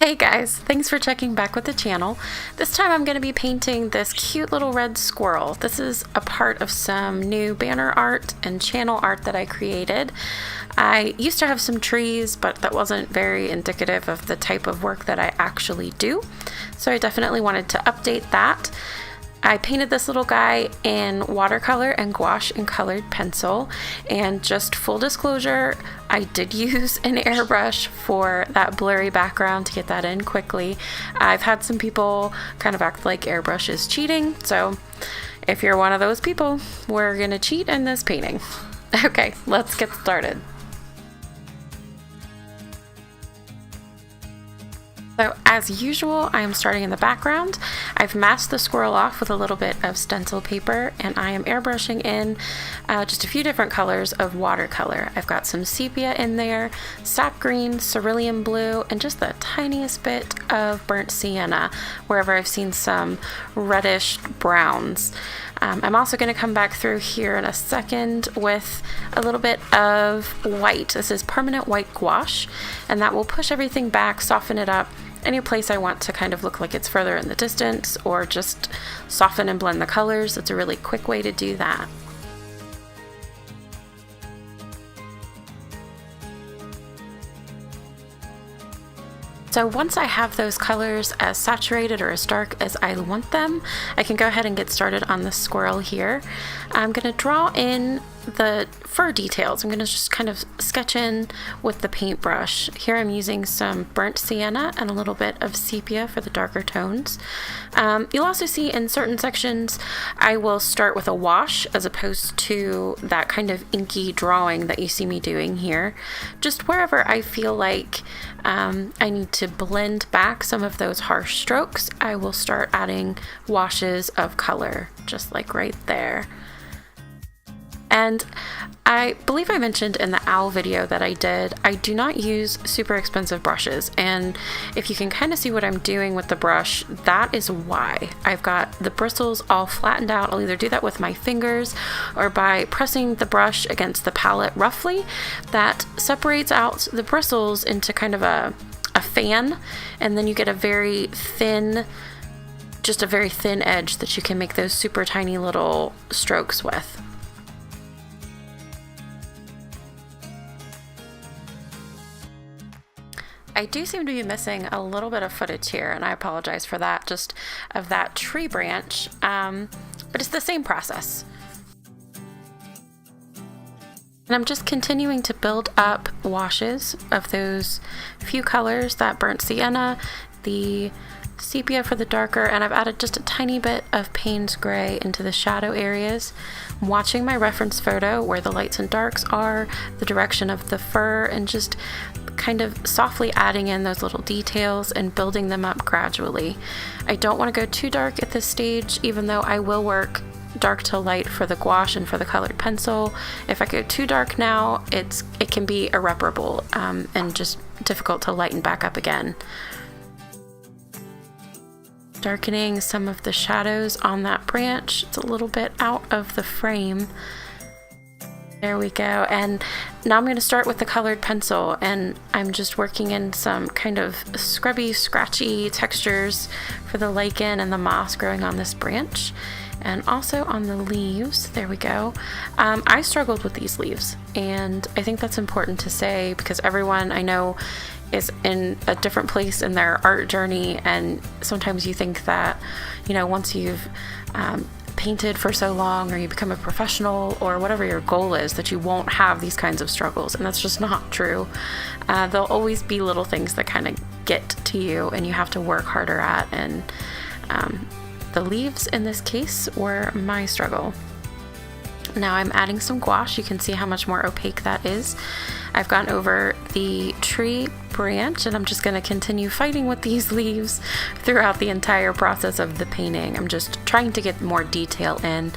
Hey guys, thanks for checking back with the channel. This time I'm going to be painting this cute little red squirrel. This is a part of some new banner art and channel art that I created. I used to have some trees, but that wasn't very indicative of the type of work that I actually do. So I definitely wanted to update that. I painted this little guy in watercolor and gouache and colored pencil, and just full disclosure, I did use an airbrush for that blurry background to get that in quickly. I've had some people kind of act like airbrush is cheating, so if you're one of those people, we're gonna cheat in this painting. Okay, let's get started. So as usual, I am starting in the background. I've masked the squirrel off with a little bit of stencil paper, and I am airbrushing in just a few different colors of watercolor. I've got some sepia in there, sap green, cerulean blue, and just the tiniest bit of burnt sienna wherever I've seen some reddish browns. I'm also going to come back through here in a second with a little bit of white. This is permanent white gouache, and that will push everything back, soften it up. Any place I want to kind of look like it's further in the distance, or just soften and blend the colors. It's a really quick way to do that. So once I have those colors as saturated or as dark as I want them, I can go ahead and get started on the squirrel here. I'm going to draw in the fur details. I'm going to just kind of sketch in with the paintbrush. Here I'm using some burnt sienna and a little bit of sepia for the darker tones. You'll also see in certain sections I will start with a wash as opposed to that kind of inky drawing that you see me doing here. Just wherever I feel like I need to blend back some of those harsh strokes, I will start adding washes of color, just like right there. And I believe I mentioned in the owl video that I did, I do not use super expensive brushes. And if you can kind of see what I'm doing with the brush, that is why. I've got the bristles all flattened out. I'll either do that with my fingers or by pressing the brush against the palette roughly. That separates out the bristles into kind of a fan, and then you get a very thin, just a very thin edge that you can make those super tiny little strokes with. I do seem to be missing a little bit of footage here, and I apologize for that, just of that tree branch, but it's the same process. And I'm just continuing to build up washes of those few colors, that burnt sienna, the sepia for the darker, and I've added just a tiny bit of Payne's gray into the shadow areas. I'm watching my reference photo where the lights and darks are, the direction of the fur, and just kind of softly adding in those little details and building them up gradually. I don't want to go too dark at this stage, even though I will work dark to light for the gouache and for the colored pencil. If I go too dark now, it can be irreparable and just difficult to lighten back up again. Darkening some of the shadows on that branch. It's a little bit out of the frame. There we go. And now I'm going to start with the colored pencil, and I'm just working in some kind of scrubby, scratchy textures for the lichen and the moss growing on this branch, and also on the leaves. There we go. I struggled with these leaves, and I think that's important to say because everyone I know is in a different place in their art journey, and sometimes you think that, you know, once you've painted for so long, or you become a professional, or whatever your goal is, that you won't have these kinds of struggles, and that's just not true. There'll always be little things that kind of get to you and you have to work harder at, and the leaves in this case were my struggle. Now I'm adding some gouache. You can see how much more opaque that is. I've gone over the tree branch, and I'm just going to continue fighting with these leaves throughout the entire process of the painting. I'm just trying to get more detail in.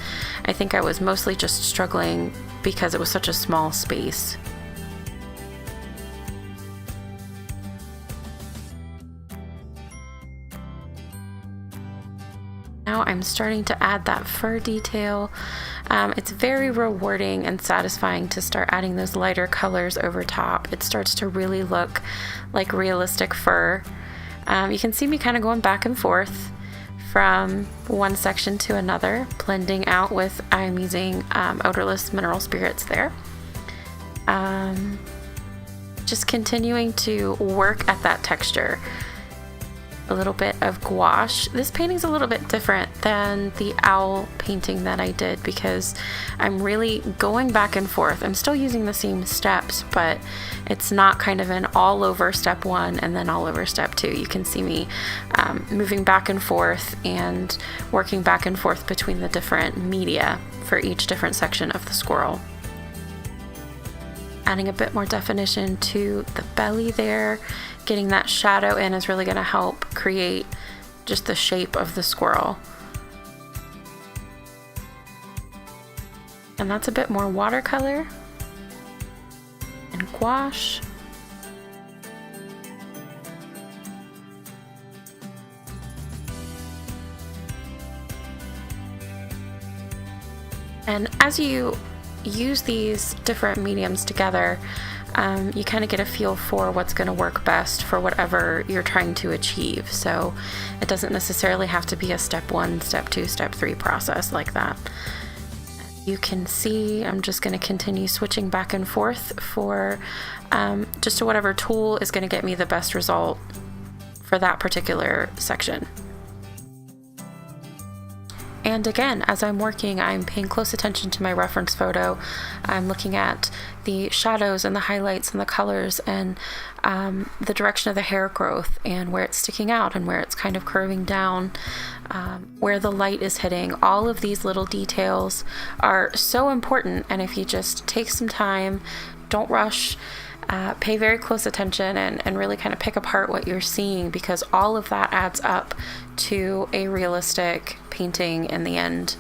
I think I was mostly just struggling because it was such a small space. Now I'm starting to add that fur detail. It's very rewarding and satisfying to start adding those lighter colors over top. It starts to really look like realistic fur. You can see me kind of going back and forth from one section to another, blending out with, I'm using odorless mineral spirits there. Just continuing to work at that texture. A little bit of gouache. This painting's a little bit different than the owl painting that I did because I'm really going back and forth. I'm still using the same steps, but it's not kind of an all over step one and then all over step two. You can see me moving back and forth and working back and forth between the different media for each different section of the squirrel. Adding a bit more definition to the belly there. Getting that shadow in is really going to help create just the shape of the squirrel. And that's a bit more watercolor and gouache. And as you use these different mediums together, you kind of get a feel for what's going to work best for whatever you're trying to achieve. So it doesn't necessarily have to be a step one, step two, step three process like that. You can see I'm just going to continue switching back and forth for just whatever tool is going to get me the best result for that particular section. And again, as I'm working, I'm paying close attention to my reference photo. I'm looking at the shadows and the highlights and the colors and the direction of the hair growth and where it's sticking out and where it's kind of curving down, where the light is hitting. All of these little details are so important, and if you just take some time, don't rush, pay very close attention and really kind of pick apart what you're seeing, because all of that adds up to a realistic painting in the end.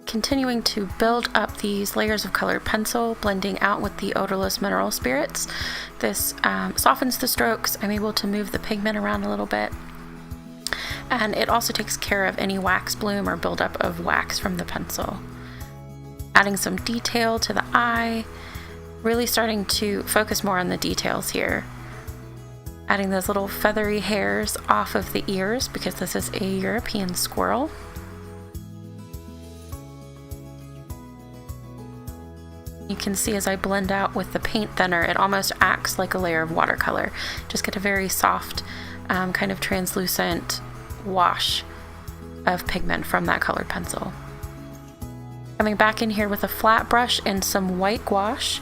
Continuing to build up these layers of colored pencil, blending out with the odorless mineral spirits. This softens the strokes. I'm able to move the pigment around a little bit. And it also takes care of any wax bloom or buildup of wax from the pencil. Adding some detail to the eye, really starting to focus more on the details here. Adding those little feathery hairs off of the ears because this is a European squirrel. You can see as I blend out with the paint thinner, it almost acts like a layer of watercolor. Just get a very soft, kind of translucent wash of pigment from that colored pencil. Coming back in here with a flat brush and some white gouache.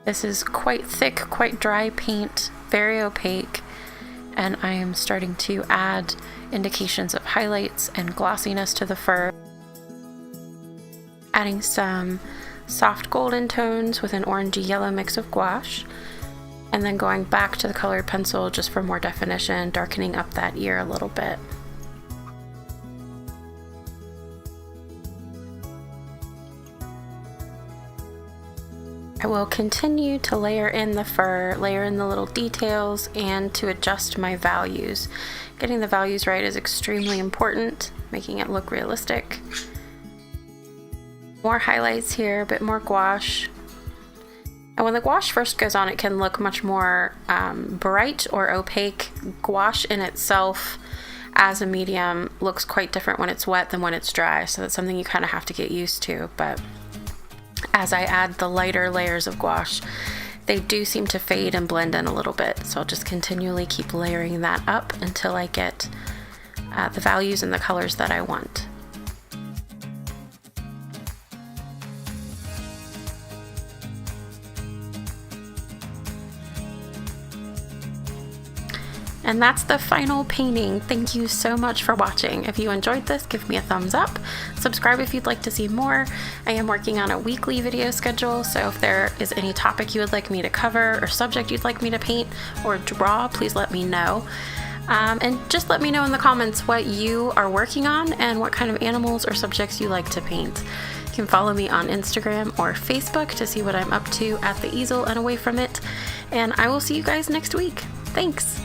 This is quite thick, quite dry paint, very opaque, and I am starting to add indications of highlights and glossiness to the fur. Adding some soft golden tones with an orangey yellow mix of gouache, and then going back to the colored pencil just for more definition, darkening up that ear a little bit. I will continue to layer in the fur, layer in the little details, and to adjust my values. Getting the values right is extremely important, making it look realistic. More highlights here, a bit more gouache. And when the gouache first goes on, it can look much more bright or opaque. Gouache in itself as a medium looks quite different when it's wet than when it's dry, so that's something you kind of have to get used to. But as I add the lighter layers of gouache, they do seem to fade and blend in a little bit. So I'll just continually keep layering that up until I get the values and the colors that I want. And that's the final painting. Thank you so much for watching. If you enjoyed this, give me a thumbs up. Subscribe if you'd like to see more. I am working on a weekly video schedule, so if there is any topic you would like me to cover or subject you'd like me to paint or draw, please let me know. And just let me know in the comments what you are working on and what kind of animals or subjects you like to paint. You can follow me on Instagram or Facebook to see what I'm up to at the easel and away from it. And I will see you guys next week. Thanks.